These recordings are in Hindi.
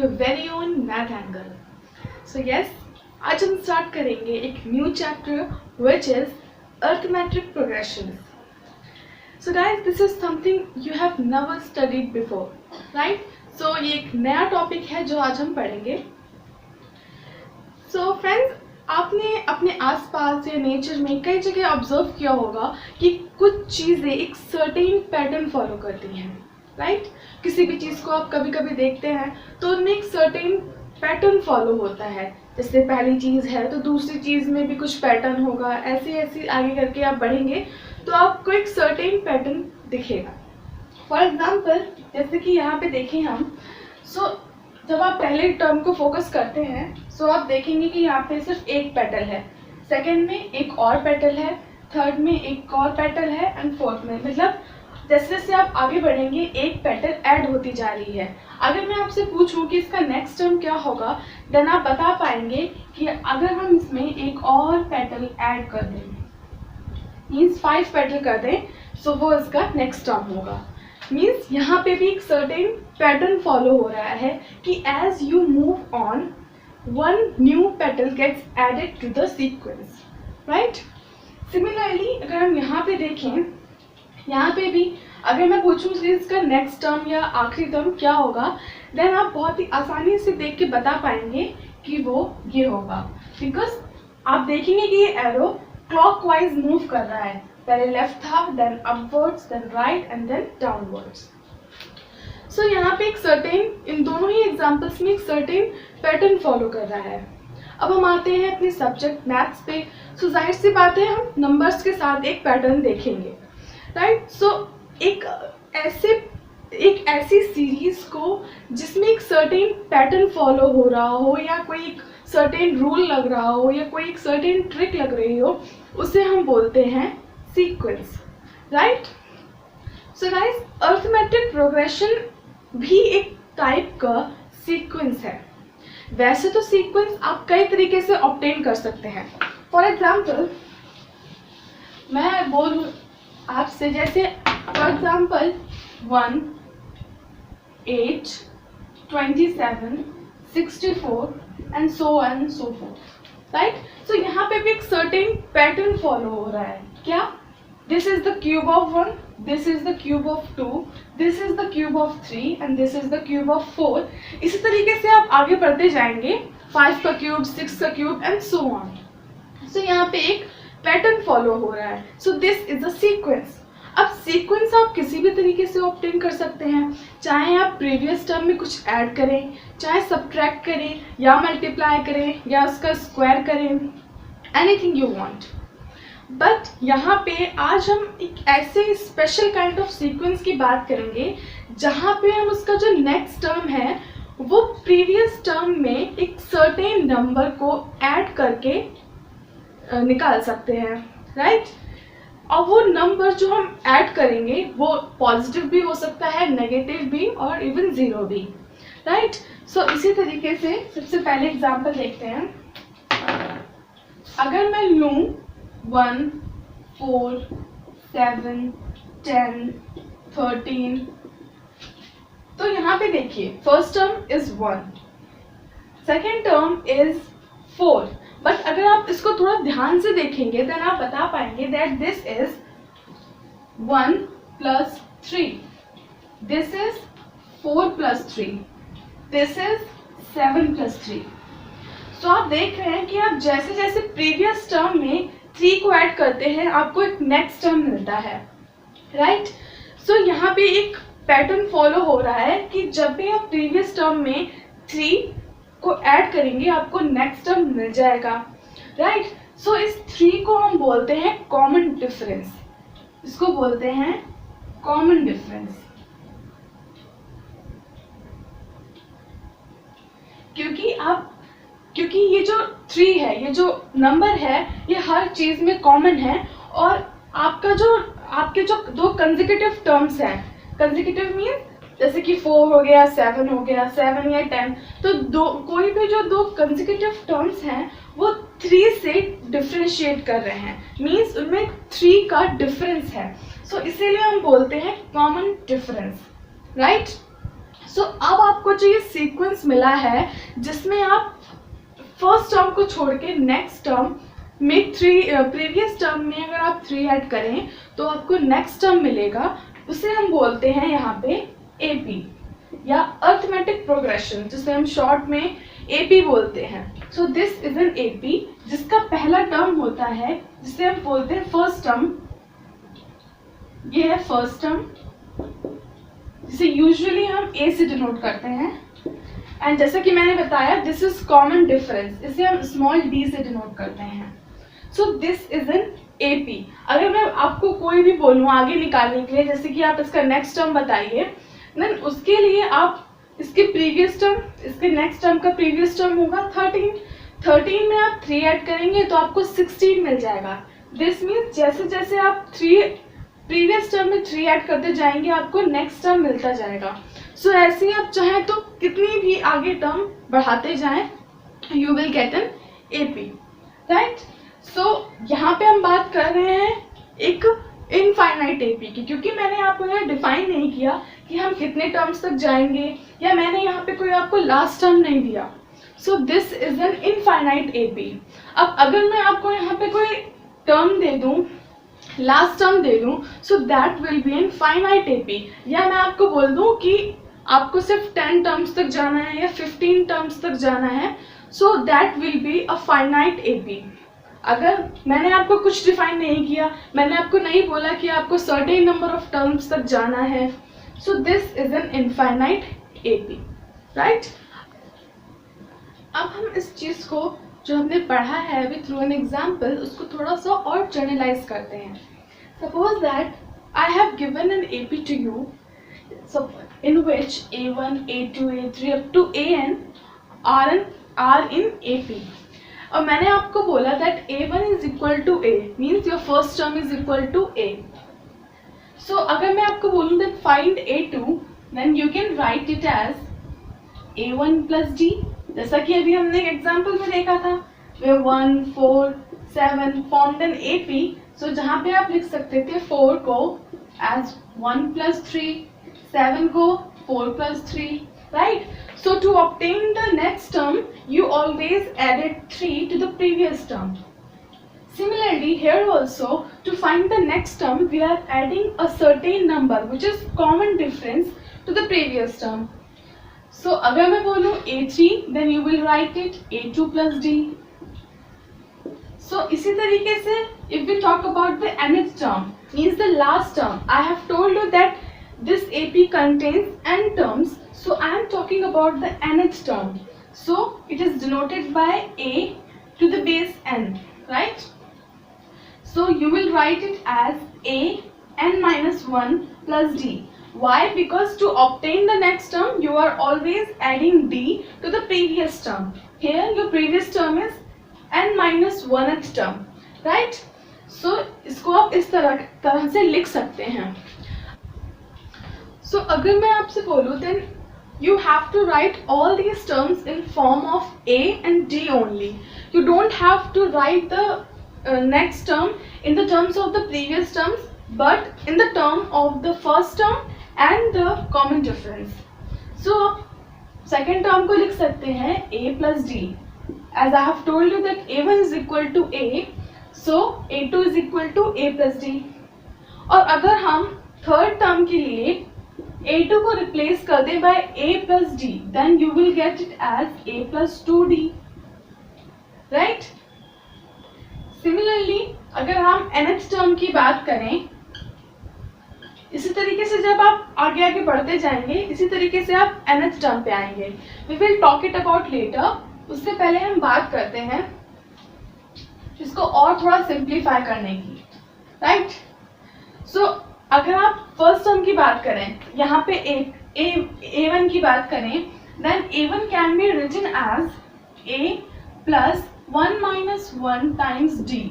Your very own math angle. So yes, आज हम स्टार्ट करेंगे एक new chapter which is arithmetic progression. So guys, this is something you have never studied before, right? So ये एक नया टॉपिक है जो आज हम पढ़ेंगे। सो फ्रेंड्स, आपने अपने आसपास या नेचर में कई जगह ऑब्जर्व किया होगा कि कुछ चीज़ें एक सर्टेन पैटर्न फॉलो करती हैं, राइट? किसी भी चीज़ को आप कभी कभी देखते हैं तो उनमें एक सर्टेन पैटर्न फॉलो होता है। जैसे पहली चीज़ है तो दूसरी चीज़ में भी कुछ पैटर्न होगा, ऐसे ऐसे आगे करके आप बढ़ेंगे तो आपको एक सर्टेन पैटर्न दिखेगा। फॉर एग्जाम्पल, जैसे कि यहाँ पे देखें हम, जब आप पहले टर्म को फोकस करते हैं सो आप देखेंगे कि यहाँ पे सिर्फ एक पेटल है, सेकंड में एक और पेटल है, थर्ड में एक और पेटल है एंड फोर्थ में, मतलब जैसे जैसे आप आगे बढ़ेंगे एक पेटल ऐड होती जा रही है। अगर मैं आपसे पूछूं कि इसका नेक्स्ट टर्म क्या होगा, देन आप बता पाएंगे कि अगर हम इसमें एक और पेटल ऐड कर दें, मीन्स 5 पेटल कर दें, सो वो इसका नेक्स्ट टर्म होगा। मीन्स यहाँ पे भी एक सर्टेन पैटर्न फॉलो हो रहा है कि as you move on one new petal gets added to the sequence, right? Similarly अगर हम यहाँ पे देखें, यहाँ पे भी अगर मैं पूछूँ कि इसका नेक्स्ट टर्म या आखिरी टर्म क्या होगा, देन आप बहुत ही आसानी से देख के बता पाएंगे कि वो ये होगा, बिकॉज आप देखेंगे कि ये एरो क्लॉकवाइज मूव कर रहा है। पहले लेफ्ट था, then upwards, then right and then downwards. So यहाँ पे एक सर्टेन, इन दोनों ही एग्जाम्पल्स में एक सर्टेन पैटर्न फॉलो कर रहा है। अब हम आते हैं अपने सब्जेक्ट मैथ्स पे। सो जाहिर सी बात है हम नंबर्स के साथ एक पैटर्न देखेंगे, राइट? सो एक ऐसी सीरीज को जिसमें एक सर्टेन पैटर्न फॉलो हो रहा हो या कोई एक सर्टेन रूल लग रहा हो या कोई एक सर्टेन ट्रिक लग रही हो, उसे हम बोलते हैं sequence, right? So guys, arithmetic progression भी एक टाइप का सीक्वेंस है। वैसे तो सीक्वेंस आप कई तरीके से ऑब्टेन कर सकते हैं। फॉर एग्जाम्पल मैं बोलूँ आपसे, जैसे for example 1, 8, 27, 64 and so on and so forth, right? So यहाँ पे भी एक सर्टेन पैटर्न फॉलो हो रहा है। क्या? This is the cube of 1, this is the cube of 2, this is the cube of 3 and this is the cube of 4। इसी तरीके से आप आगे बढ़ते जाएंगे, 5 का क्यूब, 6 का क्यूब एंड सो ऑन। सो यहाँ पे एक पैटर्न फॉलो हो रहा है। So this is a sequence. अब सीक्वेंस आप किसी भी तरीके से ऑब्टेन कर सकते हैं, चाहे आप प्रीवियस टर्म में कुछ ऐड करें, चाहे सब्ट्रैक्ट करें या मल्टीप्लाई करें या उसका स्क्वायर करें, एनीथिंग यू वांट। बट यहाँ पे आज हम एक ऐसे स्पेशल काइंड ऑफ सीक्वेंस की बात करेंगे जहाँ पे हम उसका जो नेक्स्ट टर्म है वो प्रीवियस टर्म में एक सर्टेन नंबर को ऐड करके निकाल सकते हैं, राइट? और वो नंबर जो हम ऐड करेंगे वो पॉजिटिव भी हो सकता है, नेगेटिव भी और इवन 0 भी, राइट? सो इसी तरीके से सबसे पहले एग्जांपल देखते हैं। अगर मैं लूँ 1, 4, 7, 10, 13, तो यहाँ पे देखिए first term is 1, second term is 4। But अगर आप इसको थोड़ा ध्यान से देखेंगे देन आप बता पाएंगे that this is 1 + 3, this is 4 + 3, this is 7 + 3। सो आप देख रहे हैं कि आप जैसे जैसे प्रीवियस टर्म में 3 को ऐड करते हैं आपको एक नेक्स्ट टर्म मिलता है, राइट? सो यहाँ पे एक पैटर्न फॉलो हो रहा है कि जब भी आप प्रीवियस टर्म में 3 को ऐड करेंगे आपको नेक्स्ट टर्म मिल जाएगा, राइट? सो इस 3 को हम बोलते हैं कॉमन डिफरेंस। इसको बोलते हैं कॉमन डिफरेंस, क्योंकि ये जो 3 है, ये जो नंबर है, ये हर चीज में कॉमन है और आपके जो 2 कंसेक्यूटिव टर्म्स हैं, कंसेक्यूटिव मीन्स जैसे कि 4 हो गया, 7 हो गया, 7 या 10, तो कोई भी जो 2 कंसेक्यूटिव टर्म्स हैं वो 3 से डिफरेंशिएट कर रहे हैं, मीन्स उनमें 3 का डिफरेंस है। सो इसीलिए हम बोलते हैं कॉमन डिफरेंस, राइट? सो अब आपको जो ये सीक्वेंस मिला है जिसमें आप फर्स्ट टर्म को छोड़ के नेक्स्ट टर्म में प्रीवियस टर्म में अगर आप 3 ऐड करें तो आपको नेक्स्ट टर्म मिलेगा, उसे हम बोलते हैं यहाँ पे एपी या अर्थमेटिक प्रोग्रेशन, जिसे हम शॉर्ट में एपी बोलते हैं। So this is an AP जिसका पहला टर्म होता है जिसे हम बोलते हैं फर्स्ट टर्म। ये है फर्स्ट टर्म जिसे यूजुअली हम ए से डिनोट करते हैं, एंड जैसा कि मैंने बताया दिस इज कॉमन डिफरेंस, इसे हम स्मॉल डी से डिनोट करते हैं। So this is an AP. अगर मैं आपको कोई भी बोलूँ आगे निकालने के लिए, जैसे कि आप इसका नेक्स्ट टर्म बताइए, देन उसके लिए आप इसके प्रीवियस टर्म, इसके नेक्स्ट टर्म का प्रीवियस टर्म होगा 13 में आप 3 ऐड करेंगे तो आपको 16 मिल जाएगा। दिस मीन्स जैसे जैसे आप प्रीवियस टर्म में 3 ऐड करते जाएंगे आपको नेक्स्ट टर्म मिलता जाएगा। सो ऐसे ही आप चाहें तो कितनी भी आगे टर्म बढ़ाते जाएं, you will get an AP, right. So यहाँ पे हम बात कर रहे हैं एक इनफाइनाइट एपी की, क्योंकि मैंने आपको यहाँ डिफाइन नहीं किया कि हम कितने टर्म्स तक जाएंगे, या मैंने यहाँ पे कोई आपको लास्ट टर्म नहीं दिया। So this is an infinite AP. अब अगर मैं आपको यहाँ पे कोई टर्म दे दूँ, लास्ट टर्म दे दूँ, so that will be an finite AP. या मैं आपको बोल दूँ कि आपको सिर्फ 10 टर्म्स तक जाना है या 15 टर्म्स तक जाना है, सो that will be a finite AP. अगर मैंने आपको कुछ डिफाइन नहीं किया, मैंने आपको नहीं बोला कि आपको सर्टेन नंबर ऑफ टर्म्स तक जाना है, so this is an infinite AP, right. अब हम इस चीज को जो हमने पढ़ा है विथ थ्रू एन एग्जाम्पल, उसको थोड़ा सा और जनरलाइज करते हैं। Suppose that I have given an AP to you in which A1, A2, A3 up to AN are in AP. और मैंने आपको बोला that A1 is equal to A, means your first term is equal to A. So अगर मैं आपको बोलूँ that find A2, then you can write it as A1 plus D, जैसा कि अभी हमने एग्जाम्पल में देखा था, where 1, 4, 7 formed an AP. So जहाँ पे आप लिख सकते थे 4 को as 1 plus 3, 7 को 4 plus 3, right? So to obtain the next term, you always added 3 to the previous term. Similarly, here also, to find the next term, we are adding a certain number, which is common difference to the previous term. So अगर मैं बोलूँ A3, then you will write it A2 plus D. So इसी तरीके से, if we talk about the nth term, means the last term, I have told you that this AP contains n terms, so I am talking about the nth term. So it is denoted by A to the base n, right? So you will write it as A n minus 1 plus D. Why? Because to obtain the next term, you are always adding D to the previous term. Here your previous term is n minus 1th term, right? So इसको आप इस तरह से लिख सकते हैं। So अगर मैं आपसे बोलूँ then you have to write all these terms in form of A and D only. You don't have to write the next term in the terms of the previous terms, but in the term of the first term and the common difference. So second term को लिख सकते हैं A plus D. As I have told you that A1 is equal to A, so A2 is equal to A plus D. और अगर हम third term के लिए A2 को रिप्लेस कर दे by A plus D, then you will get it as A plus 2D, right? Similarly, अगर हम nth term की बात करें, इसी तरीके से जब आप आगे आगे बढ़ते जाएंगे, इसी तरीके से आप nth term पे आएंगे। We will talk it about later. उससे पहले हम बात करते हैं इसको और थोड़ा सिंप्लीफाई करने की, राइट? सो अगर आप फर्स्ट टर्म की बात करें, यहाँ पे A1 की बात करें, then A1 can be written as A plus 1 minus 1 times D.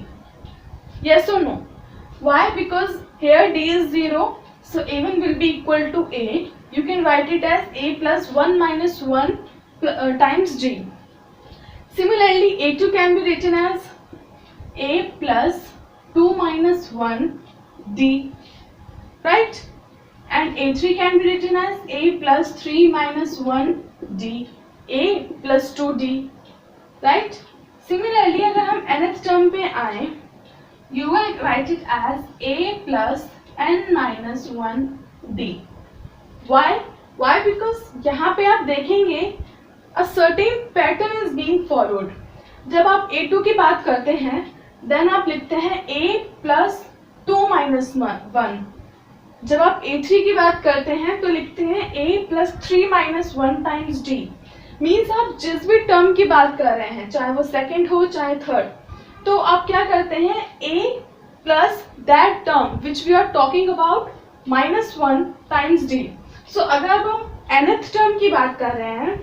Yes or no? Why? Because here D is 0, so A1 will be equal to A. You can write it as A plus 1 minus 1 times D. Similarly, A2 can be written as A plus 2 minus 1 D, right? and a3 can be written as a plus 3 minus 1d, a plus 2d, right? Similarly, अगर हम nth term पे आए, you will write it as a plus n minus 1d. Why? Why? Because यहाँ पे आप देखेंगे a certain pattern is being followed. जब आप a2 की बात करते हैं, then आप लिखते हैं a plus 2 minus 1. जब आप a3 की बात करते हैं तो लिखते हैं a plus 3 minus 1 times d. Means आप जिस भी टर्म की बात कर रहे हैं, चाहे वो सेकेंड हो चाहे थर्ड, तो आप क्या करते हैं a plus that term which we are talking about minus 1 times d. सो अगर अब हम nth टर्म की बात कर रहे हैं,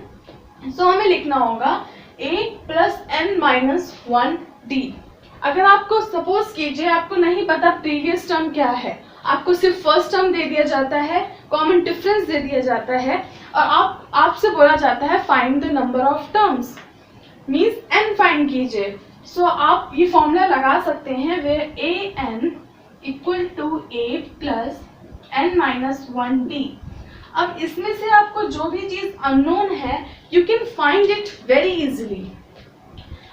सो हमें लिखना होगा a plus n minus 1d. अगर आपको सपोज कीजिए आपको नहीं पता प्रीवियस टर्म क्या है, आपको सिर्फ फर्स्ट टर्म दे दिया जाता है, कॉमन डिफरेंस दे दिया जाता है और आपसे बोला जाता है find the number of terms, means n find कीजिए. सो आप ये फॉर्मूला लगा सकते हैं way a n equal to a plus n minus 1d. अब इसमें से आपको जो भी चीज अननोन है you can find it very easily.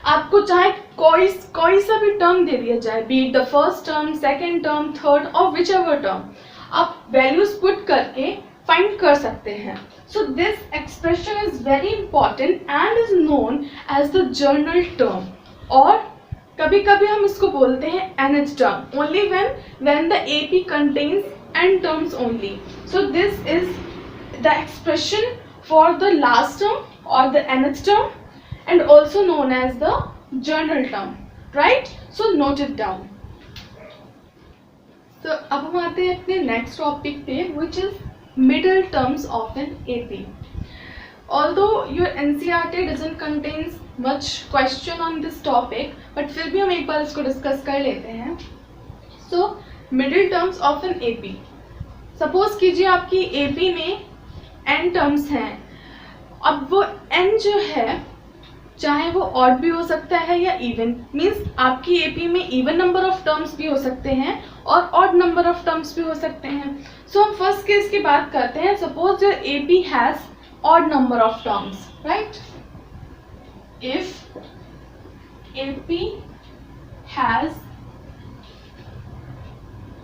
आपको चाहे कोई सा भी टर्म दे दिया जाए, be the first term, second term, third और विच एवर टर्म, आप वैल्यूज पुट करके फाइंड कर सकते हैं. So this expression is very important and is known as the general term. और कभी कभी हम इसको बोलते हैं nth term, only when the AP contains n terms only. So this is the expression for the last term or the nth term and also known as the journal term, right? So note it down. So अब हम आते हैं अपने next topic पे, which is middle terms of an AP. Although your NCERT doesn't contains much question on this topic, but फिर भी हम एक बार इसको डिस्कस कर लेते हैं. So middle terms of an AP. Suppose कीजिए आपकी AP में n टर्म्स हैं. अब वो n जो है चाहे वो ऑड भी हो सकता है या इवन, मीन्स आपकी AP में इवन नंबर ऑफ टर्म्स भी हो सकते हैं और ऑड नंबर ऑफ टर्म्स भी हो सकते हैं. सो हम फर्स्ट केस की बात करते हैं. Suppose your AP has odd number of terms, right? If AP has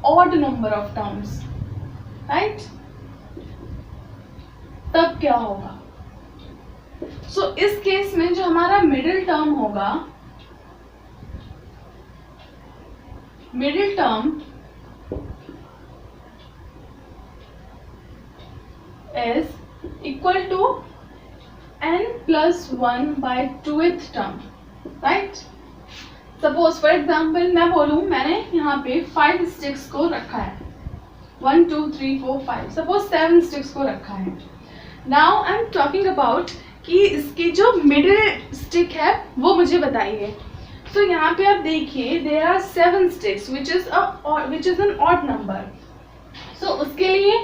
odd number of terms, right? तब क्या होगा? So इस केस में जो हमारा मिडिल टर्म होगा, middle term is equal to n plus 1 by 2th term, right? Suppose for example मैं बोलूँ मैंने यहाँ पे 5 स्टिक्स को रखा है, 1 2 3 4 5, सपोज 7 स्टिक्स को रखा है. Now I am talking about कि इसकी जो मिडिल स्टिक है वो मुझे बताइए. सो यहाँ पे आप देखिए there are 7 sticks which is an odd number. So उसके लिए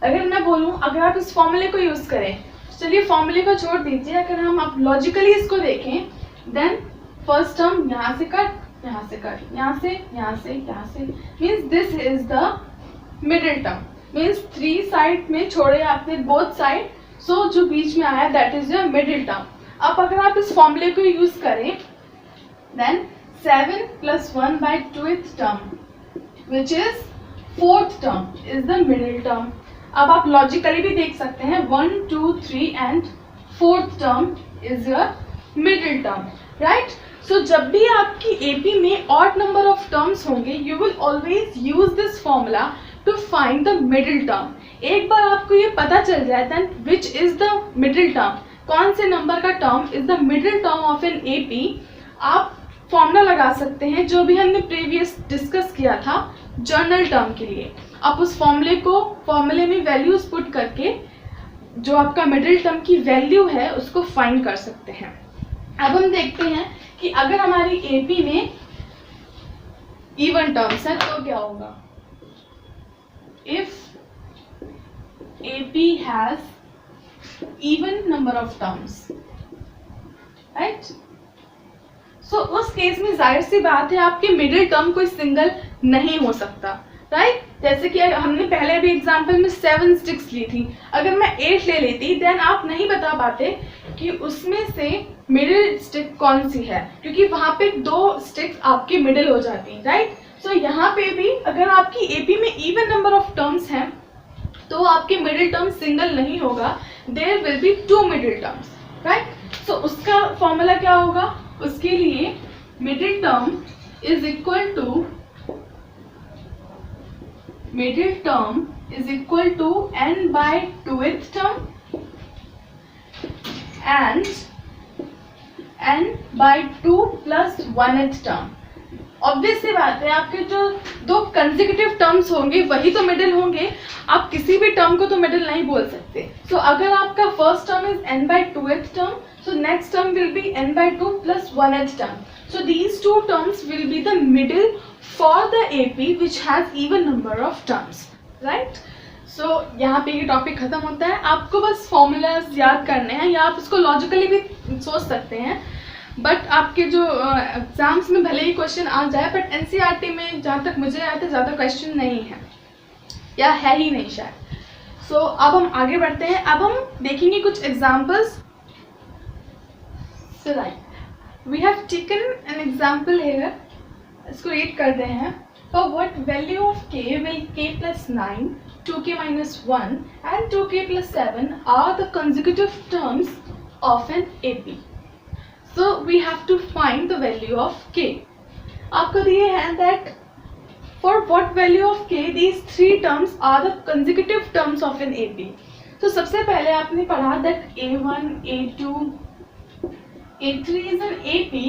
अगर मैं बोलूँ, अगर आप इस फॉर्मूले को यूज करें, चलिए फॉर्मूले को छोड़ दीजिए, अगर हम आप लॉजिकली इसको देखें, देन फर्स्ट टर्म यहाँ से कट, यहाँ से कट, यहाँ से, यहाँ से, यहाँ से, means this is the middle term. Means 3 side में छोड़े आपने बोथ साइड, सो जो बीच में आया that is your middle term. अब अगर आप इस फॉर्मूले को यूज करें, then 7 plus 1 by 2th term which is 4th term is the middle term. अब आप लॉजिकली भी देख सकते हैं 1 2 3 and 4th term is your middle term, right? So जब भी आपकी AP में odd number of terms होंगे, you will always use this formula to find the middle term. एक बार आपको ये पता चल जाए then which is the middle term, कौन से नंबर का term is the middle term of an AP, आप फॉर्मूला लगा सकते हैं जो भी हमने प्रीवियस डिस्कस किया था जर्नल टर्म के लिए. आप उस फॉर्मूले में वैल्यूज पुट करके जो आपका मिडिल टर्म की वैल्यू है उसको फाइंड कर सकते हैं. अब हम देखते हैं कि अगर हमारी AP में इवन टर्म्स है तो क्या होगा. If AP has even number of terms, right? So उस केस में जाहिर सी बात है आपके मिडिल टर्म कोई सिंगल नहीं हो सकता. राइट। जैसे कि हमने पहले भी एग्जाम्पल में 7 स्टिक्स ली थी, अगर मैं 8 ले लेती देन आप नहीं बता पाते कि उसमें से मिडिल स्टिक कौन सी है, क्योंकि वहाँ पे 2 स्टिक्स आपकी मिडिल हो जाती हैं, राइट। सो यहाँ पे भी अगर आपकी एपी में इवन नंबर ऑफ टर्म्स हैं तो आपके मिडिल टर्म सिंगल नहीं होगा, there will be 2 middle terms, right. So उसका फॉर्मूला क्या होगा, उसके लिए middle term is equal to n by 2th term and n by 2 plus 1th term। Obvious सी बात है, आपके जो 2 कंसेक्यूटिव टर्म्स होंगे वही तो मिडिल होंगे, आप किसी भी टर्म को तो मिडिल नहीं बोल सकते। सो अगर आपका first term is n by 2th term, so next term will be n by 2 plus 1th term. So these 2 terms will be the middle for the AP which has even number of terms, right? So यहाँ पे ये टॉपिक खत्म होता है। आपको बस फॉर्मूलाज याद करने हैं या आप इसको लॉजिकली भी सोच सकते हैं, बट आपके जो एग्जाम्स में भले ही क्वेश्चन आ जाए, बट एनसीईआरटी में जहाँ तक मुझे आया था ज़्यादा क्वेश्चन नहीं है या है ही नहीं शायद। सो अब हम आगे बढ़ते हैं, अब हम देखेंगे कुछ examples. So right, we have taken an example here, इसको रीड करते हैं। For what value of k will k plus 9, 2k minus 1 and 2k plus 7 are the consecutive terms of an AP? So we have to find the value of k. आपको दिए हैं that for what value of k these 3 terms are the consecutive terms of an AP. तो सबसे पहले आपने पढ़ा that A1, A2, A3 is an AP.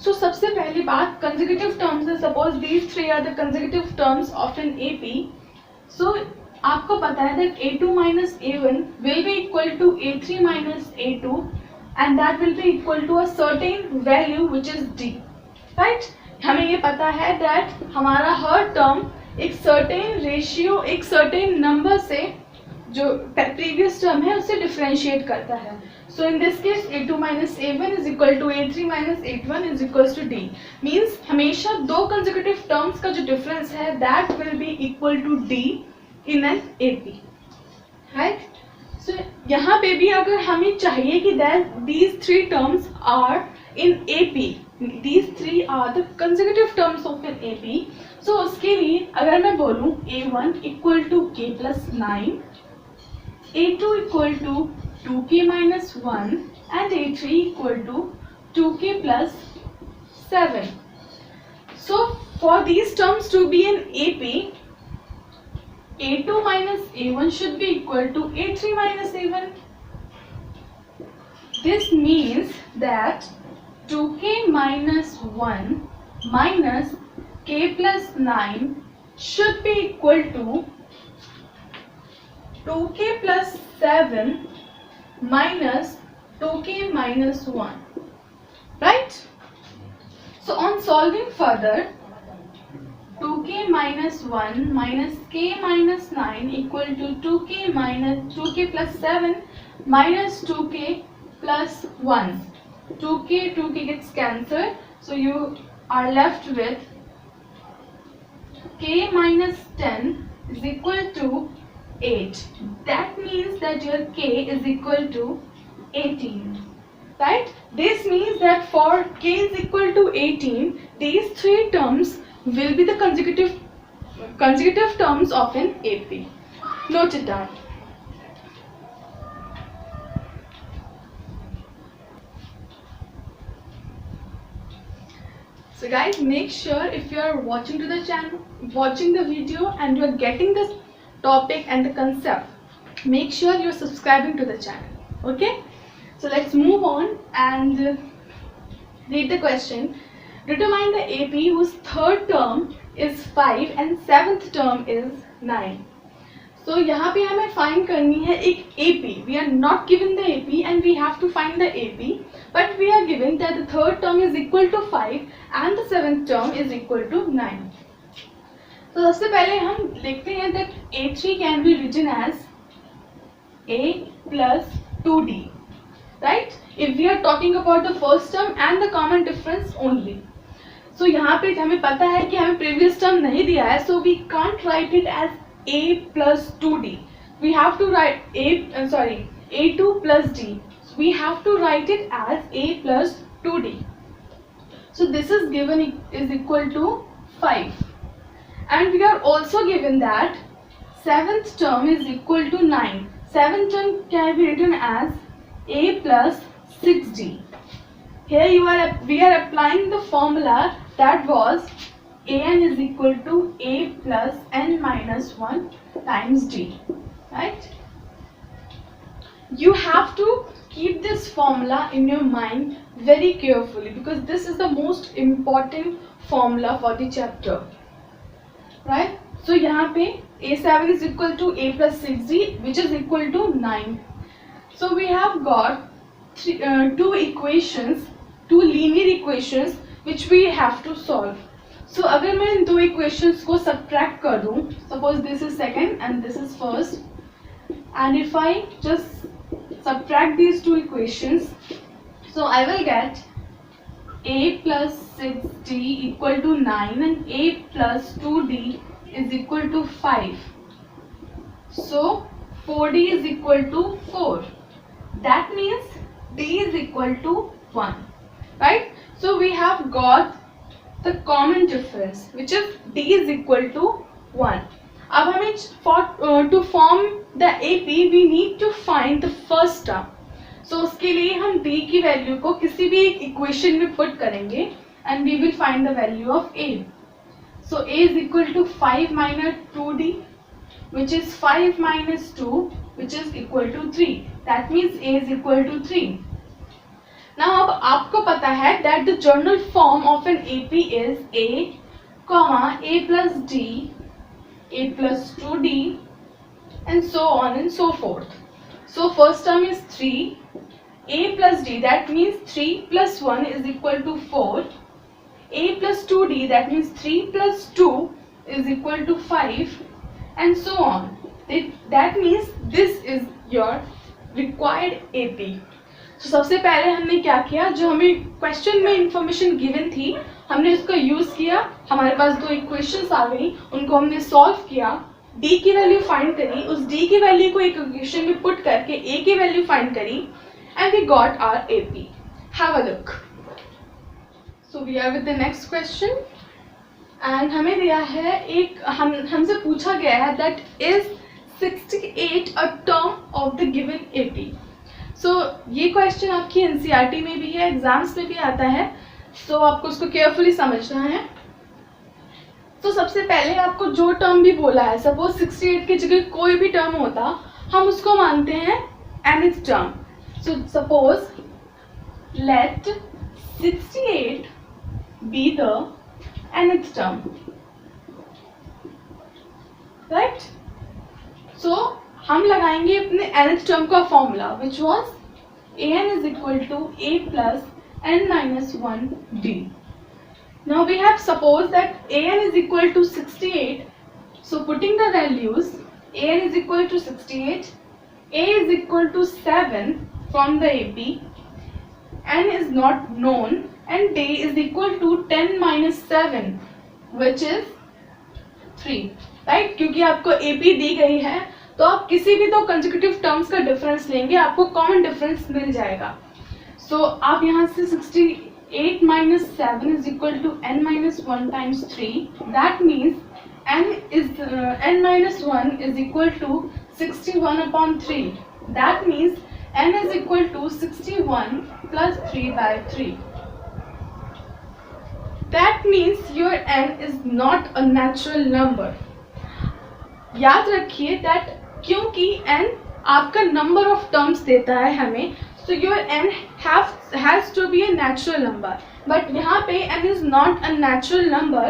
So सबसे पहली बात consecutive terms है, suppose these 3 are the consecutive terms of an AP. So आपको पता है that A2 minus A1 will be equal to A3 minus A2 and that will be equal to a certain value which is D, right? हमें ये पता है that हमारा हर term एक certain ratio, एक certain number से जो previous term है उससे differentiate करता है। So in this case A2 minus A1 is equal to A3 minus A1 is equals to D, means हमेशा 2 consecutive terms का जो difference है that will be equal to D in an AP, right? So यहाँ पे भी अगर हमें चाहिए कि that these 3 terms are in AP, these 3 are the consecutive terms of an AP, so उसके लिए अगर मैं बोलूँ A1 equal to K plus 9, A2 equal to 2k minus 1 and A3 equal to 2k plus 7. So for these terms to be in AP, A2 minus A1 should be equal to A3 minus A1. This means that 2k minus 1 minus k plus 9 should be equal to 2k plus 7 minus 2k minus 1, right? So on solving further, 2k minus 1 minus k minus 9 equal to 2k plus 7 minus 2k plus 1. 2k gets cancelled, so you are left with k minus 10 is equal to 8. That means that your k is equal to 18, right? This means that for k is equal to 18, these 3 terms will be the consecutive terms of an AP. Note it down. So guys, make sure if you are watching to the channel, watching the video and you are getting this topic and the concept, make sure you're subscribing to the channel. Okay, so let's move on and read the question. Determine the AP whose third term is 5 and 7th term is 9. So यहाँ पे हमें find करनी है एक AP. We are not given the AP and we have to find the AP, but we are given that the third term is equal to 5 and the 7th term is equal to 9. तो सबसे पहले हम लिखते हैं that A3 can be written as A plus 2D, right? If we are talking about the first term and the common difference only. सो यहाँ पे हमें पता है कि हमें प्रीवियस टर्म नहीं दिया है, so we can't write it as a plus 2d. We have to write a2 plus d. We have to write it as a plus 2d. So this is given is equal to 5. And we are also given that 7th term is equal to 9. 7th term can be written as a plus 6d. Here we are applying the formula that was an is equal to a plus n minus 1 times d, right? You have to keep this formula in your mind very carefully because this is the most important formula for the chapter, right? So यहाँ पे a7 is equal to a plus 6d which is equal to 9. So we have got two equations, two linear equations which we have to solve. So अगर मैं इन दो equations को subtract कर दूँ, suppose this is second and this is first, and if I just subtract these two equations, so I will get a plus 6d equal to 9 and a plus 2d is equal to 5. So 4d is equal to 4. That means d is equal to 1, right? So we have got the common difference which is d is equal to 1. अब हमें to form the AP we need to find the first term. So उसके लिए हम d की वैल्यू को किसी भी एक इक्वेशन में पुट करेंगे and we will find the value of a. So a is equal to 5 minus 2d which is 5 minus 2 which is equal to 3. That means a is equal to 3. Now अब आपको पता है that the general form of an AP is a, a plus d, a plus 2d and so on and so forth. So first term is 3, a plus d that means 3 plus 1 is equal to 4, a plus 2d that means 3 plus 2 is equal to 5 and so on. That means this is your required AP. तो सबसे पहले हमने क्या किया, जो हमें क्वेश्चन में इंफॉर्मेशन गिवन थी हमने उसका यूज किया, हमारे पास दो इक्वेशंस आ गई, उनको हमने सॉल्व किया, d की वैल्यू फाइंड करी, उस d की वैल्यू को एक इक्वेशन में पुट करके a की वैल्यू फाइंड करी and we got our AP. Have a look. So we are with the next question and हमें दिया है एक हमसे पूछा गया है that is 68 a term of the given AP. So ये क्वेश्चन आपकी NCERT में भी है, एग्जाम्स में भी आता है, सो आपको उसको केयरफुली समझना है. तो सबसे पहले आपको जो टर्म भी बोला है, सपोज 68 की जगह कोई भी टर्म होता हम उसको मानते हैं nth term. So suppose let 68 be the nth term, right? So हम लगाएंगे अपने nth टर्म का formula which was an is equal to a plus n minus 1 d. Now we have supposed that an is equal to 68. So putting the values, an is equal to 68, a is equal to 7 from the AP, n is not known and d is equal to 10 minus 7 which is 3, right? क्योंकि आपको AP दी गई है तो आप किसी भी दो कंसेक्यूटिव टर्म्स का डिफरेंस लेंगे, आपको कॉमन डिफरेंस मिल जाएगा. सो आप यहाँ से 68 minus 7 is equal to n minus 1 times 3. That means n minus 1 is equal to 61 upon 3. That means n is equal to 61 plus 3 by 3. That means your n is not a natural number. याद रखिए that क्योंकि n आपका नंबर ऑफ टर्म्स देता है हमें, so your n has to be a natural number. But यहाँ पे n is not a natural number.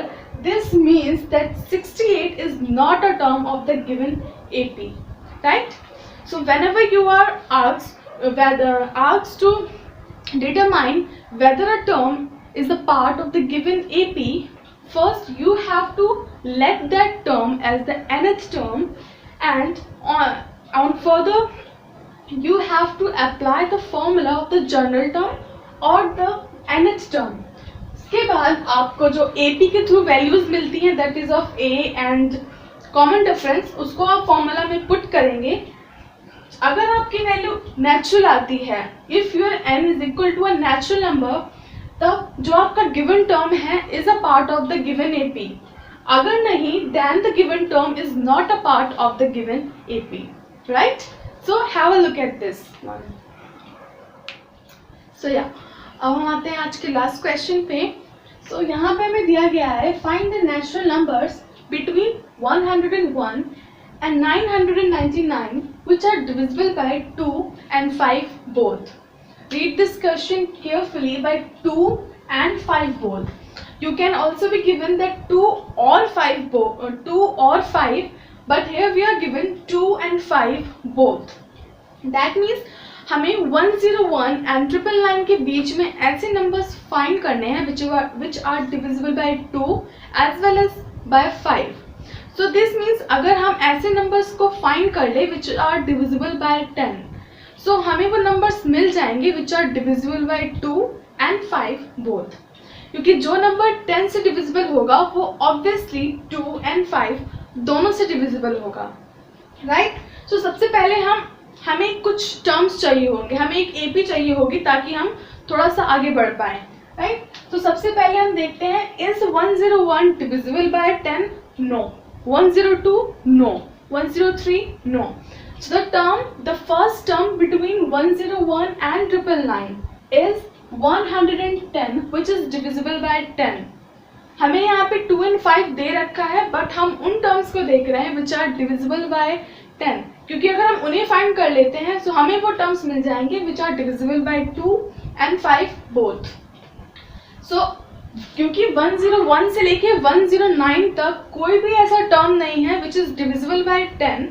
This means that 68 is not a term of the given AP, right? So whenever you are asked to determine whether a term is a part of the given AP, first you have to let that term as the nth term, and on further you have to apply the formula of the general term or the nth term. उसके बाद आपको जो AP के थ्रू वैल्यूज मिलती हैं that is of A and common difference, उसको आप फॉर्मूला में पुट करेंगे। अगर आपकी वैल्यू नेचुरल आती है, if your n is equal to a natural number, तब जो आपका गिवन टर्म है is a part of the given AP। अगर नहीं, then the given term is not a part of the given AP, right? So have a look at this one. So या अब हम आते हैं आज के लास्ट क्वेश्चन पे। सो यहाँ पे हमें दिया गया है find the natural numbers between 101 and 999 which are divisible by 2 and 5 both. Read this question carefully by 2 and 5 both. You can also be given that 2 or 5, but here we are given 2 and 5 both. That means हमें 101 and 999 के बीच में ऐसे नंबर्स फाइंड करने हैं which are divisible by 2 as well as by 5. So this means अगर हम ऐसे नंबर्स को फाइंड कर ले which are divisible by 10, so हमें वो नंबर्स मिल जाएंगे which are divisible by 2 and 5 both. क्योंकि जो नंबर 10 से डिविजिबल होगा वो ऑब्वियसली 2 and 5 दोनों से डिविजिबल होगा, राइट? सो सबसे पहले हमें कुछ टर्म्स चाहिए होंगे, हमें एक AP चाहिए होगी ताकि हम थोड़ा सा आगे बढ़ पाए, राइट? तो सबसे पहले हम देखते हैं is 101 divisible by 10? No. 102? No. 103? No. So the first term between 101 and 999 is 110 which is divisible by 10. हमें यहाँ पे 2 and 5 दे रखा है, बट हम उन टर्म्स को देख रहे हैं which are divisible by 10, क्योंकि अगर हम उन्हें फाइंड कर लेते हैं तो हमें वो टर्म्स मिल जाएंगे which are divisible by 2 and 5 both. So क्योंकि 101 से लेके 109 तक कोई भी ऐसा टर्म नहीं है which is divisible by 10,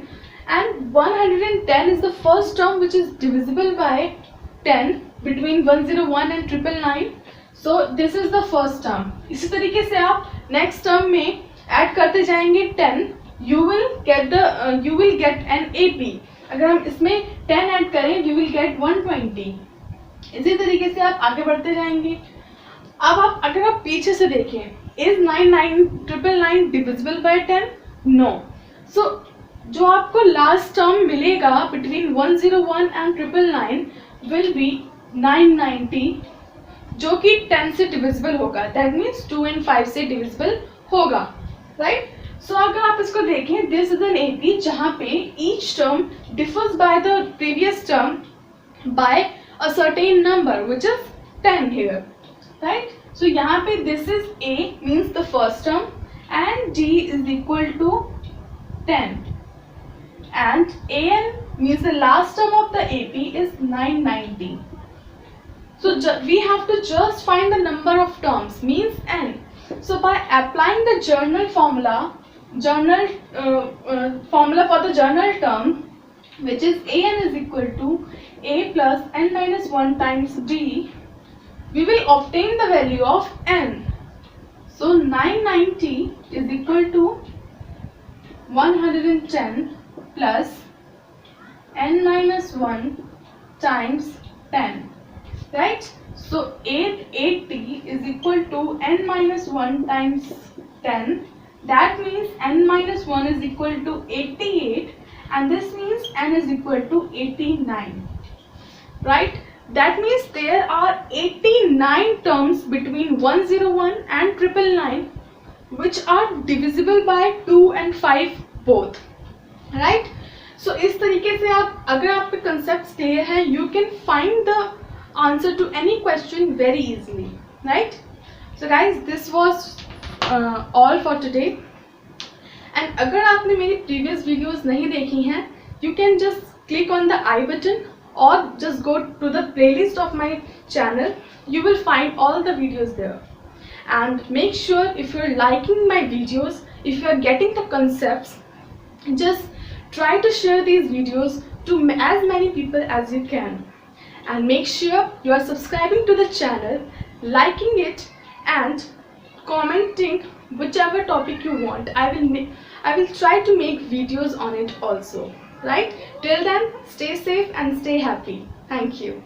and 110 is the first term which is divisible by 10 between 101 and 999. So this is the first term. इसी तरीके से आप नेक्स्ट टर्म में ऐड करते जाएंगे 10, you will get an AP. अगर हम इसमें 10 ऐड करें you will get 120. इसी तरीके से आप आगे बढ़ते जाएंगे। अब अगर आप पीछे से देखें, is 999 divisible by 10? No. So जो आपको लास्ट टर्म मिलेगा बिटवीन 101 and 999 will be 990, जो कि 10 से डिविजिबल होगा, दैट मीन्स 2 and 5 से डिविजिबल होगा, राइट? सो अगर आप इसको देखें, दिस इज एन AP जहाँ पे each term differs by the previous term by a certain number which is 10 here, right? So यहाँ पे this is A means the first term and D is equal to 10 and AN means the last term of the AP is 990. So we have to just find the number of terms, means n. So by applying the journal formula for the journal term, which is AN is equal to A plus n minus 1 times D, we will obtain the value of n. So 990 is equal to 110 plus n minus 1 times 10. Right? So 880 is equal to n minus 1 times 10. That means n minus 1 is equal to 88, and this means n is equal to 89. Right? That means there are 89 terms between 101 and 999 which are divisible by 2 and 5 both. Right? So इस तरीके से आप, अगर आप पे concepts clear है, you can find the answer to any question very easily, right? So guys, this was all for today. And अगर आपने मेरी previous videos नहीं देखी हैं, you can just click on the I button or just go to the playlist of my channel. You will find all the videos there. And make sure if you're liking my videos, if you're getting the concepts, just try to share these videos to as many people as you can. And make sure you are subscribing to the channel, liking it and commenting whichever topic you want. I will try to make videos on it also, right? Till then, stay safe and stay happy. Thank you.